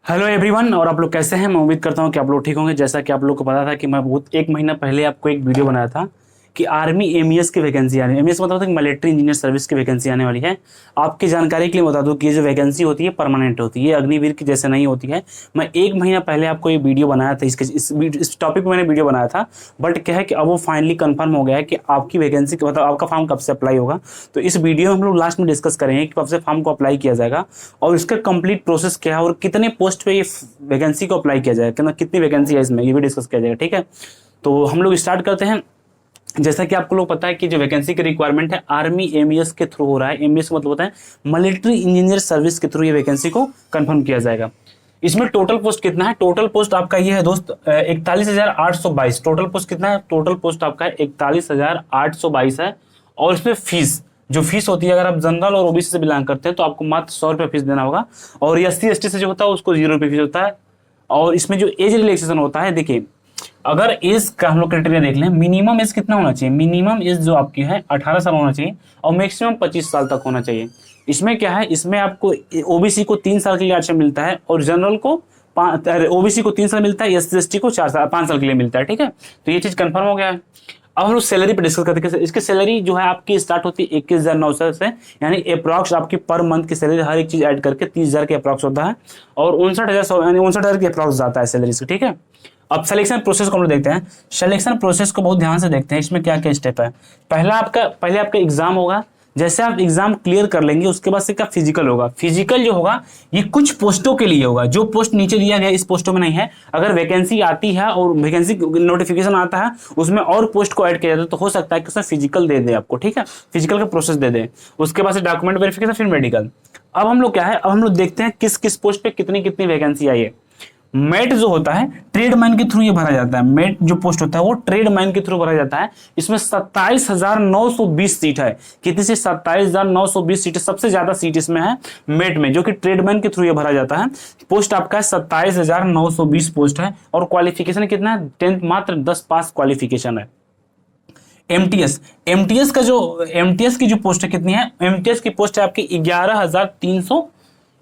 Hello everyone, और आप लोग कैसे हैं। मैं उम्मीद करता हूं कि आप लोग ठीक होंगे। जैसा कि आप लोग को पता था कि मैं बहुत एक महीना पहले आपको एक वीडियो बनाया था कि आर्मी एमईएस की वैकेंसी आ रही है। एमईएस मतलब होता है कि मिलिट्री इंजीनियर सर्विस की वैकेंसी आने वाली है। आपकी जानकारी के लिए बता दूं कि ये जो वैकेंसी होती है परमानेंट होती है, ये अग्निवीर की जैसे नहीं होती है। मैं एक महीना पहले आपको ये वीडियो बनाया था, इस टॉपिक पर मैंने वीडियो बनाया था। बट क्या है कि अब वो फाइनली कंफर्म हो गया है कि आपकी वैकेंसी मतलब आपका फॉर्म कब से अप्लाई होगा। तो इस वीडियो में हम लोग लास्ट में डिस्कस करेंगे कि कब से फॉर्म को अप्लाई किया जाएगा और इसका कंप्लीट प्रोसेस क्या है और कितने पोस्ट पे ये वैकेंसी को अप्लाई किया जाएगा, कितनी वैकेंसी है इसमें, ये भी डिस्कस किया जाएगा। ठीक है, तो हम लोग स्टार्ट करते हैं। जैसा कि आपको लोग पता है कि जो वैकेंसी की रिक्वायरमेंट है आर्मी एमईएस के थ्रू हो रहा है। एमईएस मतलब होता है मिलिट्री इंजीनियर सर्विस के थ्रू ये वैकेंसी को कंफर्म किया जाएगा। इसमें टोटल पोस्ट कितना है? टोटल पोस्ट आपका ये है दोस्त 41,822। टोटल पोस्ट कितना है? टोटल पोस्ट आपका 41,822 है। और इसमें फीस, जो फीस होती है, अगर आप जनरल और ओबीसी से बिलोंग करते हैं तो आपको मात्र 100 रुपये फीस देना होगा। और एससी एसटी से जो होता है उसको 0 रुपये फीस होता है। और इसमें जो एज रिलैक्सेशन होता है, देखिए अगर एज का हम लोग क्राइटेरिया देख लें, मिनिमम एज कितना होना चाहिए? मिनिमम एज जो आपकी है 18 साल होना चाहिए और मैक्सिमम 25 साल तक होना चाहिए। इसमें क्या है, इसमें आपको ओबीसी को 3 साल के लिए आरक्षण मिलता है और जनरल को ओबीसी को 3 साल मिलता है, एससी एसटी को 5 साल के लिए मिलता है। ठीक है, तो ये चीज कंफर्म हो गया है। अब हम लोग सैलरी पे डिस्कस करते हैं। इसकी सैलरी जो है आपकी स्टार्ट होती है 21,900 से, यानी अप्रॉक्स आपकी पर मंथ की सैलरी हर एक चीज ऐड करके 30,000 के अप्रॉक्स होता है और 59,000 यानी 59,000 के अप्रॉक्स जाता है सैलरी से। ठीक है, अब सिलेक्शन प्रोसेस को हम लोग देखते हैं। सिलेक्शन प्रोसेस को बहुत ध्यान से देखते हैं। इसमें क्या क्या स्टेप है? पहले आपका एग्जाम होगा। जैसे आप एग्जाम क्लियर कर लेंगे उसके बाद से क्या फिजिकल होगा। फिजिकल जो होगा ये कुछ पोस्टों के लिए होगा, जो पोस्ट नीचे दिया गया इस पोस्टों में नहीं है। अगर वैकेंसी आती है और वैकेंसी नोटिफिकेशन आता है उसमें और पोस्ट को ऐड किया जाता है तो हो सकता है कि उसमें फिजिकल दे दे आपको। ठीक है, फिजिकल का प्रोसेस दे दे। उसके बाद से डॉक्यूमेंट वेरिफिकेशन, फिर मेडिकल। अब हम लोग क्या है, अब हम लोग देखते हैं किस किस पोस्ट पे कितनी कितनी वैकेंसी आई है। मेट जो होता है ट्रेडमैन के थ्रू ये भरा जाता है। मेट जो पोस्ट होता है वो ट्रेडमैन के थ्रू भरा जाता है। इसमें 27,920 सीट है। कितनी सी? 27,920 सीट। सबसे ज्यादा सीट इसमें है मेट में, जो कि ट्रेडमैन के थ्रू ये भरा जाता है। पोस्ट आपका 27,920 पोस्ट है और क्वालिफिकेशन कितना है? 10th, मात्र 10 पास क्वालिफिकेशन है। एमटीएस एमटीएस की जो पोस्ट है कितनी है? एमटीएस की पोस्ट है आपकी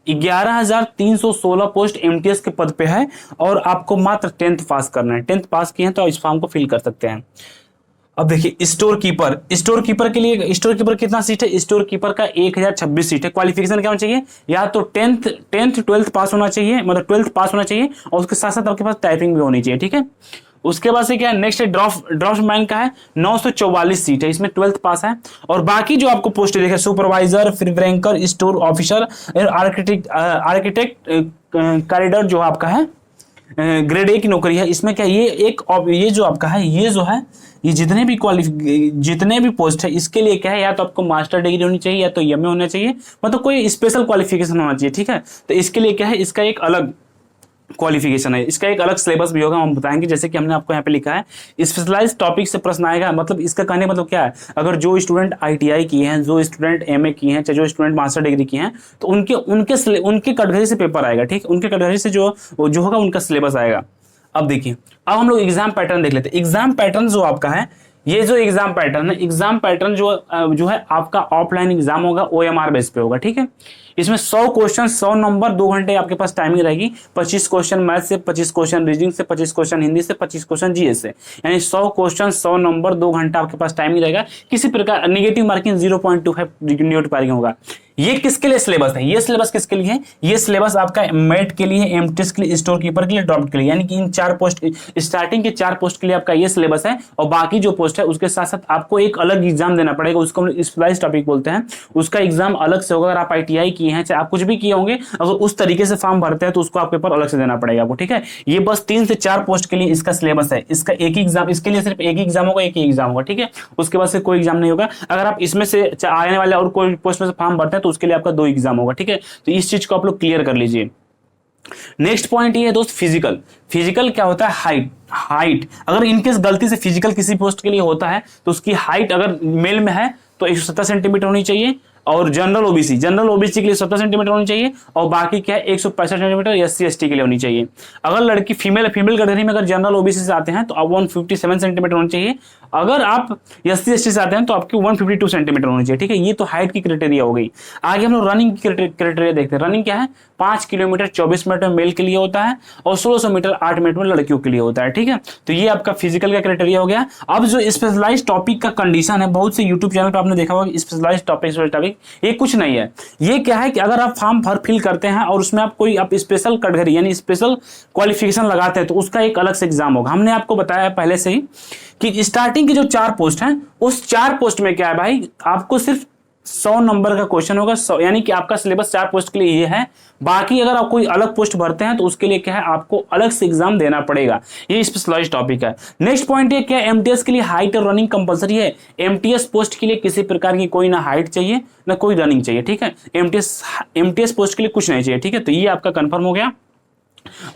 11,316 पोस्ट एमटीएस के पद पे है और आपको मात्र 10th पास करना है। 10th पास किए हैं तो इस फॉर्म को फिल कर सकते हैं। अब देखिए स्टोर कीपर के लिए स्टोर कीपर कितना सीट है? स्टोर कीपर का 1,026 सीट है। क्वालिफिकेशन क्या होना चाहिए? या तो 10th 12th पास होना चाहिए, मतलब 12th पास होना चाहिए और उसके साथ साथ आपके पास टाइपिंग भी होनी चाहिए। ठीक है, उसके बाद से क्या है, नेक्स्ट ड्राफ्टमैन का है 944 सीट है। इसमें 12th पास है। और बाकी जो आपको पोस्ट देखे, सुपरवाइजर, फिर ranker, store officer, architect corridor जो आपका है ग्रेड ए की नौकरी है। इसमें क्या ये जो आपका है, ये जो है, ये जितने भी पोस्ट है इसके लिए क्या है, या तो आपको मास्टर डिग्री होनी चाहिए या तो एमए होना चाहिए, मतलब कोई स्पेशल क्वालिफिकेशन होना चाहिए। ठीक है, तो इसके लिए क्या है, इसका एक अलग क्वालिफिकेशन है, इसका एक अलग सिलेबस भी होगा, हम बताएंगे। जैसे कि हमने आपको यहाँ पे लिखा है स्पेशलाइज्ड टॉपिक से प्रश्न आएगा। मतलब इसका कहने मतलब क्या है, अगर जो स्टूडेंट आईटीआई किए हैं, जो स्टूडेंट एमए किए हैं, चाहे जो स्टूडेंट मास्टर डिग्री किए हैं, तो उनके कैटेगरी से पेपर आएगा। ठीक, उनके कैटेगरी से जो होगा उनका सिलेबस आएगा। अब देखिए, अब हम लोग एग्जाम पैटर्न देख लेते हैं। एग्जाम पैटर्न जो आपका है, ये जो एग्जाम पैटर्न है, एग्जाम पैटर्न जो है आपका ऑफलाइन एग्जाम होगा, ओएमआर बेस पे होगा। ठीक है, इसमें 100 क्वेश्चन 100 नंबर, 2 घंटे आपके पास टाइमिंग रहेगी। 25 क्वेश्चन मैथ से, 25 क्वेश्चन रीजनिंग से, 25 क्वेश्चन हिंदी से, 25 क्वेश्चन जीएस से, यानी 100 क्वेश्चन 100 नंबर, 2 घंटा आपके पास टाइमिंग रहेगा। किसी प्रकार नेगेटिव मार्किंग 0.25 नेगेटिव मार्किंग होगा। ये किसके लिए सिलेबस है? ये सिलेबस किसके लिए है? ये सिलेबस आपका मेट के लिए, एमटीएस के लिए, स्टोर कीपर के लिए, ड्रॉप के लिए, यानी कि इन 4 पोस्ट, स्टार्टिंग के 4 पोस्ट के लिए आपका ये सिलेबस है। और बाकी जो पोस्ट है उसके साथ साथ आपको एक अलग एग्जाम देना पड़ेगा, उसको हम स्पेशलाइज्ड टॉपिक बोलते हैं। उसका एग्जाम अलग से होगा। अगर आप आईटीआई किए हैं, चाहे आप कुछ भी किए होंगे, अगर उस तरीके से फॉर्म भरते हैं तो उसको आप पेपर अलग से देना पड़ेगा आपको। ठीक है, ये बस 3 से 4 पोस्ट के लिए इसका सिलेबस है। इसका एक ही एग्जाम, इसके लिए सिर्फ एक ही एग्जाम होगा, एक ही एग्जाम होगा। ठीक है, उसके बाद से कोई एग्जाम नहीं होगा। अगर आप इसमें से आने वाले और कोई पोस्ट में से फॉर्म भरते हैं तो उसके लिए आपका 2 एग्जाम होगा। ठीक है, तो इस चीज को आप लोग क्लियर कर लीजिए। नेक्स्ट पॉइंट ये है दोस्त, फिजिकल क्या होता है? हाइट अगर इनकेस गलती से फिजिकल किसी पोस्ट के लिए होता है तो उसकी हाइट अगर मेल में है तो 170 सेंटीमीटर होनी चाहिए और जनरल ओबीसी के लिए 70 सेंटीमीटर होनी चाहिए, और बाकी क्या है 165 सेंटीमीटर SC ST के लिए होनी चाहिए। अगर लड़की फीमेल कैटेगरी में अगर जनरल ओबीसी से आते हैं तो आप 157 सेंटीमीटर होनी चाहिए, अगर आप SC ST से आते हैं तो आपकी 152 सेंटीमीटर होनी चाहिए। ठीक है, ये तो हाइट की क्राइटेरिया हो गई। आगे हम लोग रनिंग की क्राइटेरिया देखते हैं। रनिंग क्या है, 5 किलोमीटर 24 मिनट में मेल के लिए होता है और 1600 मीटर 8 मिनट में लड़कियों के लिए होता है। ठीक है, तो ये आपका फिजिकल का क्राइटेरिया हो गया। अब जो स्पेशलाइज टॉपिक का कंडीशन है, बहुत से यूट्यूब चैनल पर आपने देखा होगा स्पेशलाइज टॉपिक, ये कुछ नहीं है। ये क्या है कि अगर आप फॉर्म भर फिल करते हैं और उसमें आप स्पेशल कैटेगरी यानी स्पेशल क्वालिफिकेशन लगाते हैं तो उसका एक अलग से एग्जाम होगा। हमने आपको बताया पहले से ही कि स्टार्टिंग की जो 4 पोस्ट हैं, उस 4 पोस्ट में क्या है भाई, आपको सिर्फ 100 नंबर का क्वेश्चन होगा, 100 यानी कि आपका सिलेबस 4 पोस्ट के लिए ये है। बाकी अगर आप कोई अलग पोस्ट भरते हैं तो उसके लिए क्या है, आपको अलग से एग्जाम देना पड़ेगा। ये स्पेशलाइज्ड टॉपिक है। नेक्स्ट पॉइंट है क्या, एमटीएस के लिए हाइट और रनिंग कंपलसरी है। एमटीएस पोस्ट के लिए किसी प्रकार की कोई ना हाइट चाहिए ना कोई रनिंग चाहिए। ठीक है, एमटीएस पोस्ट के लिए कुछ नहीं चाहिए। ठीक है, तो ये आपका कंफर्म हो गया।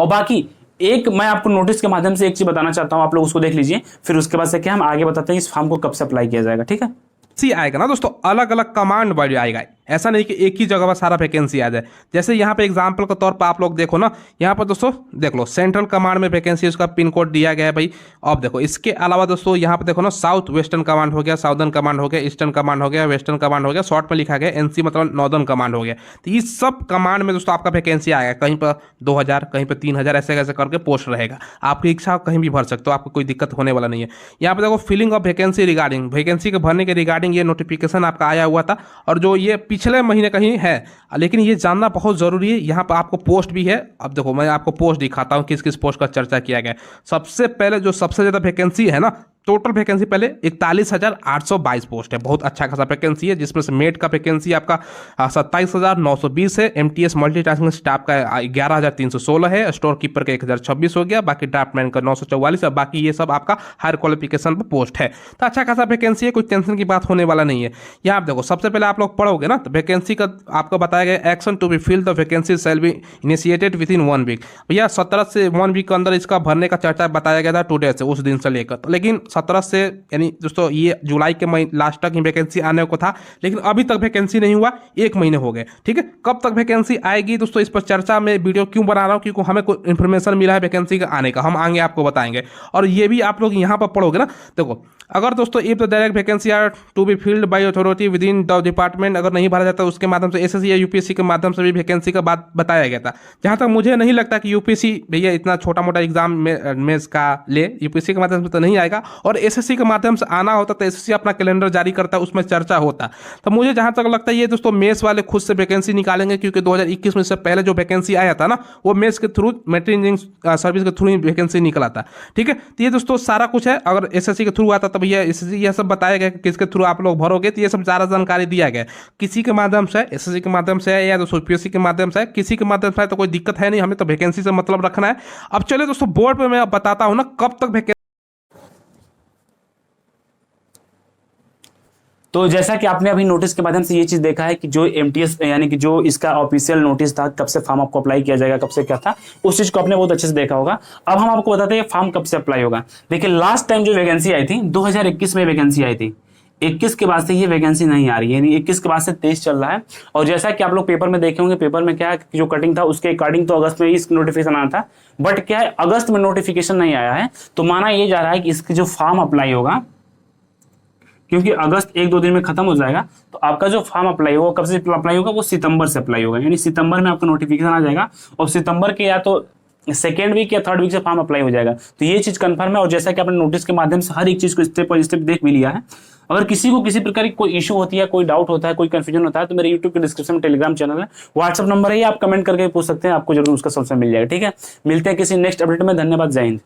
और बाकी एक मैं आपको नोटिस के माध्यम से एक चीज बताना चाहता हूं, आप लोग उसको देख लीजिए, फिर उसके बाद से क्या हम आगे बताते हैं इस फॉर्म को कब से अप्लाई किया जाएगा। ठीक है, आएगा ना दोस्तों, अलग अलग कमांड वाइज आएगा। ऐसा नहीं कि एक ही जगह पर सारा वैकेंसी आ जाए। जैसे यहाँ पे एग्जांपल के तौर पर आप लोग देखो ना, यहाँ पर दोस्तों देख लो सेंट्रल कमांड में वैकेंसी, उसका पिन कोड दिया गया है भाई। अब देखो इसके अलावा दोस्तों यहाँ पे देखो ना, साउथ वेस्टर्न कमांड हो गया, साउदर्न कमांड हो गया, ईस्टर्न कमांड हो गया, वेस्टर्न कमांड हो गया, शॉर्ट में लिखा गया एनसी मतलब नॉर्दर्न कमांड हो गया। तो ये सब कमांड में दोस्तों आपका वैकेंसी आएगा। कहीं पर 2000, कहीं पर 3000, ऐसे कैसे करके पोस्ट रहेगा। आपकी इच्छा कहीं भी भर सकते हो, आपको कोई दिक्कत होने वाला नहीं है। यहाँ पे देखो filling of vacancy regarding, vacancy के भरने के रिगार्डिंग ये नोटिफिकेशन आपका आया हुआ था, और जो ये पिछले महीने कहीं है, लेकिन ये जानना बहुत जरूरी है। यहाँ पर आपको पोस्ट भी है। अब देखो मैं आपको पोस्ट दिखाता हूँ किस किस पोस्ट का चर्चा किया गया। सबसे पहले जो सबसे ज्यादा वैकेंसी है ना, टोटल वैकेंसी पहले 41,822 पोस्ट है, बहुत अच्छा खासा वैकेंसी है। जिसमें से मेट का वैकेंसी आपका 27,920 है, एमटीएस मल्टीटास्किंग स्टाफ का 11,316 है, स्टोर कीपर का 1,026 हो गया, बाकी ड्राफ्टमैन का 944 है, बाकी ये सब आपका हायर क्वालिफिकेशन पर पोस्ट है। तो अच्छा खासा वैकेंसी है, कोई टेंशन की बात होने वाला नहीं है। यहाँ आप देखो सबसे पहले आप लोग पढ़ोगे ना, तो वैकेंसी का आपको बताया गया action to be fill the vacancy shall be initiated within 1 week. भैया 17 से 1 वीक के अंदर इसका भरने का चर्चा बताया गया था टुडे से, उस दिन से लेकर। लेकिन 17 से यानी दोस्तों ये जुलाई के लास्ट तक ही वैकेंसी आने को था, लेकिन अभी तक वैकेंसी नहीं हुआ, 1 महीने हो गए। ठीक है, कब तक वैकेंसी आएगी दोस्तों, इस पर चर्चा में वीडियो क्यों बना रहा हूं, क्योंकि हमें कोई इन्फॉर्मेशन मिला है वैकेंसी का आने का, हम आगे आपको बताएंगे। और ये भी आप लोग यहाँ पर पढ़ोगे ना, देखो अगर दोस्तों if the direct vacancy are to be filled by authority within the department, अगर नहीं भरा जाता उसके माध्यम से एसएससी या यूपीएससी के माध्यम से भी वैकेंसी का बात बताया गया था। जहां तक मुझे नहीं लगता कि यूपीएससी भैया इतना छोटा मोटा एग्जाम में का ले, यूपीएससी के माध्यम से तो नहीं आएगा। और एसएससी के माध्यम से आना होता तो एसएससी अपना कैलेंडर जारी करता, उसमें चर्चा होता। तो मुझे जहां तक लगता है ये दोस्तों मेस वाले खुद से वैकेंसी निकालेंगे, क्योंकि 2021 में से पहले जो वैकेंसी आया था ना, वो मेस के थ्रू मेट्रिक इंजीनियरिंग सर्विस के थ्रू ही वैकेंसी निकला था। ठीक है, तो ये दोस्तों सारा कुछ है। अगर एसएससी के थ्रू आता तो भैया एसएससी यह सब बताया गया कि किसके थ्रू आप लोग भरोगे, तो ये सब सारा जानकारी दिया गया। किसी के माध्यम से, एसएससी के माध्यम से है या दोस्तों यूपीएससी के माध्यम से, किसी के माध्यम से है तो कोई दिक्कत है नहीं, हमें तो वैकेंसी से मतलब रखना है। अब चलिए दोस्तों बोर्ड पे मैं बताता हूं ना कब तक वैकेंसी। तो जैसा कि आपने अभी नोटिस के माध्यम से ये चीज देखा है कि जो एमटीएस यानी कि जो इसका ऑफिशियल नोटिस था, कब से फॉर्म आपको अप्लाई किया जाएगा, कब से क्या था, उस चीज को आपने बहुत अच्छे से देखा होगा। अब हम आपको बताते हैं फॉर्म कब से अप्लाई होगा। देखिए लास्ट टाइम जो वैकेंसी आई थी 2021 में वैकेंसी आई थी, 21 के बाद से ये वैकेंसी नहीं आ रही है, यानी 21 के बाद से 23 चल रहा है। और जैसा कि आप लोग पेपर में देखे होंगे, पेपर में क्या है जो कटिंग था उसके अकॉर्डिंग तो अगस्त में इस नोटिफिकेशन आना था, बट क्या है अगस्त में नोटिफिकेशन नहीं आया है। तो माना ये जा रहा है कि इसके जो फॉर्म अप्लाई होगा, क्योंकि अगस्त 1-2 दिन में खत्म हो जाएगा, तो आपका जो फॉर्म अप्लाई होगा कब से अप्लाई होगा, वो सितंबर से अप्लाई होगा। यानी सितंबर में आपका नोटिफिकेशन आ जाएगा और सितंबर के या तो 2nd वीक या 3rd वीक से फॉर्म अप्लाई हो जाएगा। तो ये चीज कंफर्म है। और जैसा कि आपने नोटिस के माध्यम से हर एक चीज को स्टेप बाय स्टेप देख भी लिया है। अगर किसी को किसी प्रकार की कोई इशू होती है, कोई डाउट होता है, कोई कंफ्यूजन होता है, तो मेरे यूट्यूब के डिस्क्रिप्शन में टेलीग्राम चैनल है, व्हाट्सएप नंबर है, आप कमेंट करके पूछ सकते हैं, आपको जरूर उसका सॉल्यूशन मिल जाएगा। ठीक है, मिलते हैं किसी नेक्स्ट अपडेट में। धन्यवाद, जय हिंद।